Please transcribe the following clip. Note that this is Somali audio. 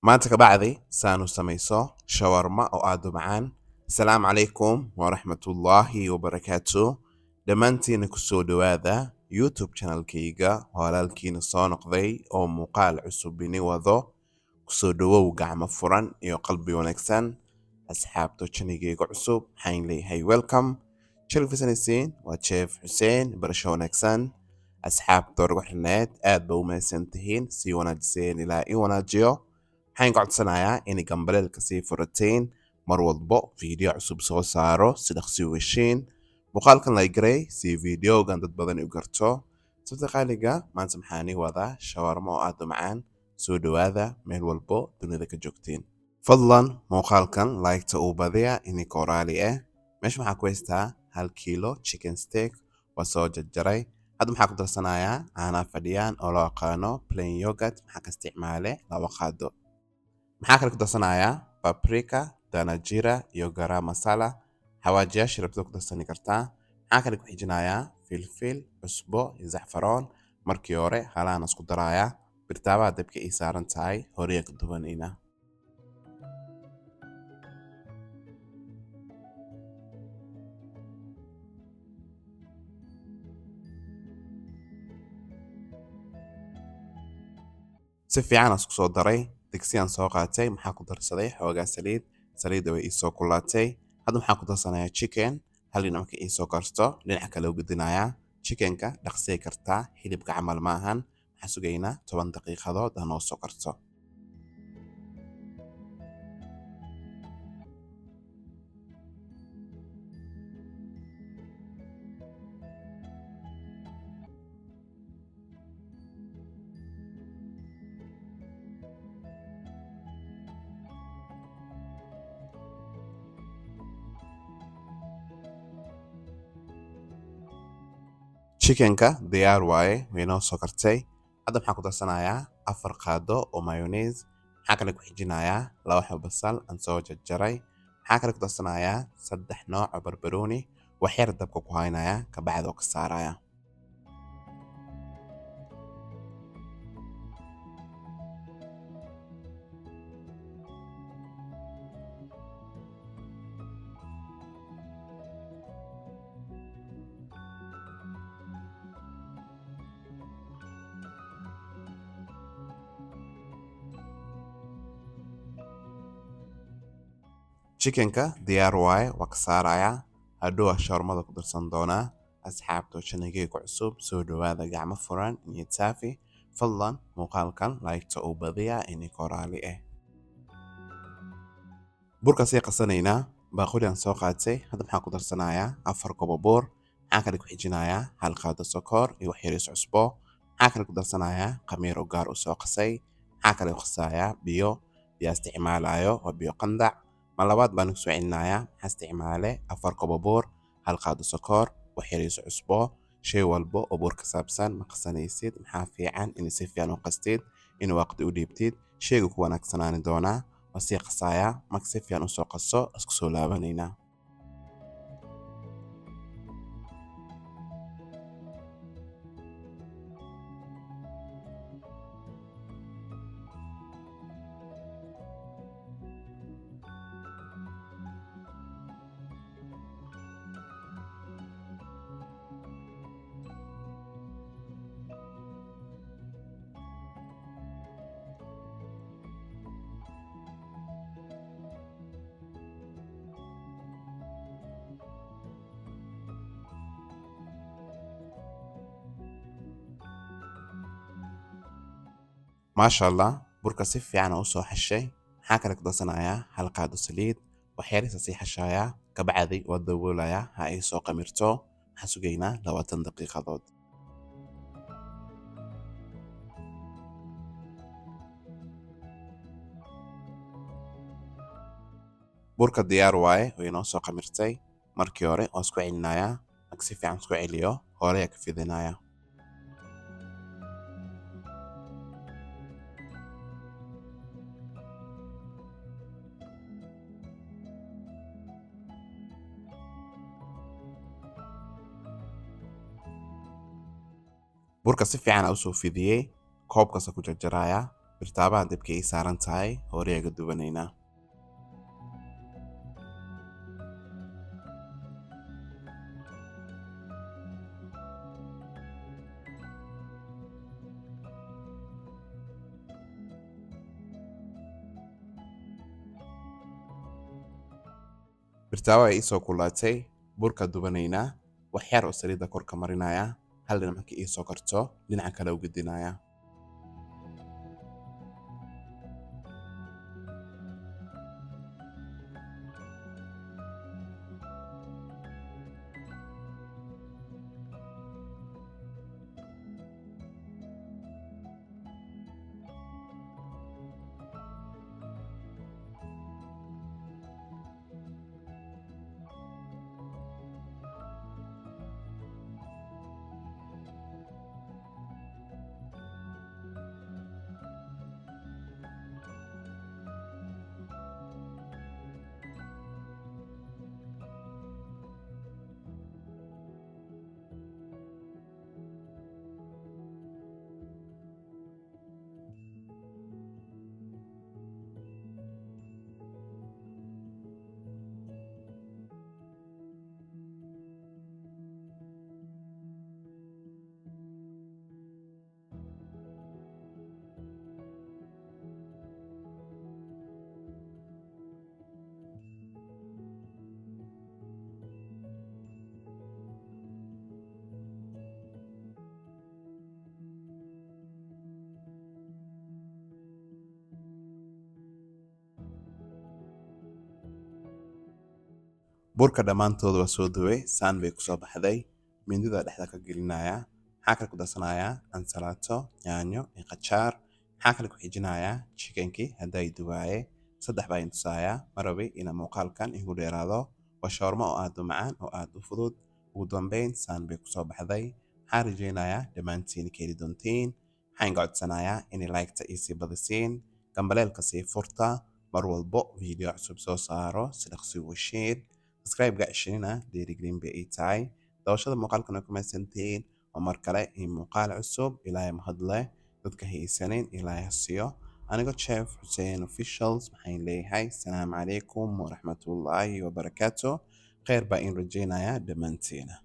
maanta ka bacdi saan u samayso shawarma oo aad u macaan. Asalaamu calaykum waraxmatullaahi wabarakaatu. Dhammaantiina ku soo dhowaada YouTube channelkayga walaalkiina soo noqday oo muuqaal cusub ini wado. Ku soo dhowow gacmo furan iyo qalbi wanaagsan. Asxaabta channelkayga cusub waxaan leeyahay welcome. Sharafisanayseen waa Chef Xuseen barasho wanaagsan. Asxaabta ugu xirneed aad ba u mahadsantihiin si wanaajiseen ilaa i wanaajiyo. waxaan codsanayaa inay gambaleelka sii furateen mar walbo fiideo cusub soo saaro si dhaqsi u heshiin muuqaalkan la garay si fiideogan dad badan u garto sabta qaaliga maanta maxaan wadaa shawarma oo aad u macaan soo dhowaada meel walbo dunida ka joogtiin fadlan muuqaalkan like-ta uu badiya inay koraali meesha waxaa ku haystaa 1 kiilo chicken steak waa soo jarjaray hadda maxaa ku darsanayaa caanaha fadhiyaan oo loo aqaano plain yogurt maxaa ka isticmaale 2 qaado maxaa kale ku darsanayaa paprika danajira iyo garam masala xawaajiyaasha rabto ku darsani kartaa maxaa kale ku xijinayaa filfil cusbo iyo zacfaroon markii hore halaan isku darayaa birtaabaha dabka ii saaran tahay horey ka dubanayna si fiican isku soo daray digsiyan soo qaatay maxaa ku darsaday xoogaa saliidda way ii soo kulaatay hadda maxaa ku darsanayaa chicken hal dhinac marka ii soo karsto dhinaca kale u gudinayaa chickenka dhaqsay kartaa hilibka camal maahan maxaa sugaynaa 10 daqiiqadood hanoo soo karto chickenka diyaar waaye way noo soo kartay hadda maxaa ku darsanayaa 4 qaado oo mayonnaise maxaa kale ku xijinayaa 2 xabo basal aan soo jarjaray maxaa kale ku darsanayaa 3 nooc oo barbarooni wax yar dabka ku haynayaa ka bacdi oo ka saaraya chickenka diyaar waaye waa ka saarayaa hadhow shawarmada ku darsan doonaa asxaabta channelkayga cusub soo dhowaada gacmo furan iyo taafi fadlan muuqaalkan like-ta uu badiya inay koraali burka sii qasanaynaa baaquli aan soo qaatay hadda maxaa ku darsanayaa 4 koob bur maxaa kale ku xijinayaa 1 qaado sokor iyo wax yariis cusbo maxaa kale ku darsanayaa khamiir oo gaar u soo qasay maxaa kale ku qasayaa biyo isticmaalayo waa biyo qandac ma labaad baan ku soo celinayaa maxaa isticmaale 4 koob bur 1 qaado sokor wax yariis cusbo shay walbo oo bur ka saabsan ma qasanaysid maxaa fiican in si fiican u qastid in waqti u dhiibtid shaygu ku wanaagsanaani doonaa wasii qasayaa marka si fiican u soo qaso isku soo laabanaynaa maasha allah burka si fiican u soo xashay maxaa kale ku darsanayaa 1 qaado saliid wax yariis sii xashayaa ka bacdi waa daboolayaa ha ay soo qamirto maxaa sugaynaa 20 daqiiqadood burka diyaar waaye way noo soo qamirtay markii hore oo isku celinayaa marka si fiican isku celiyo hore ka fidinayaa burka si fiican u soo fidiyey koobkaas ku jarjarayaa birtaabaan dabka ii saaran tahay horeega dubanaynaa. birtaawa ii soo kulaatay, burka dubanaynaa, wax yar oo saliidda korka marinaya, hal dhinac markii ii soo karto dhinaca kale u gedinaya. burka dhammaantood waa soo dubay, saan bay ku soo baxday. Mindida dhexda ka gelinaya. Maxaa kale ku darsanayaa ansalaato, yaanyo iyo qajaar. Maxaa kale ku xijinayaa chickenkii hadday dubaaye. Saddex baa intusaaya, ma rabi ina muuqaalkan igu dheeraado. Waa shawarma oo aad u macaan oo aad u fudud. Ugu dambeyn saan bay ku soo baxday. Maxaa rajaynayaa dhammaantiin ka heli doontiin. Maxaan codsanayaa inay like-ta ii sii badisiin, gambaleelka sii furta, mar walbo video cusub soo saaro si dhaqsi u heshiin. subscribe-ga cishina dhiirigelin bay ii tahay. Daawashada muuqaalkan ku mahadsantihiin. oo mar kale iyo muuqaal cusub. Ilaahay mahad leh, dadka haysanin Ilaahay ha siiyo. Aniga Chef Hussein Officials maxaan leeyahay salaamu calaykum waraxmatullaahi wabarakaatuh. Khayr baa in rajaynayaa dhammaantiina.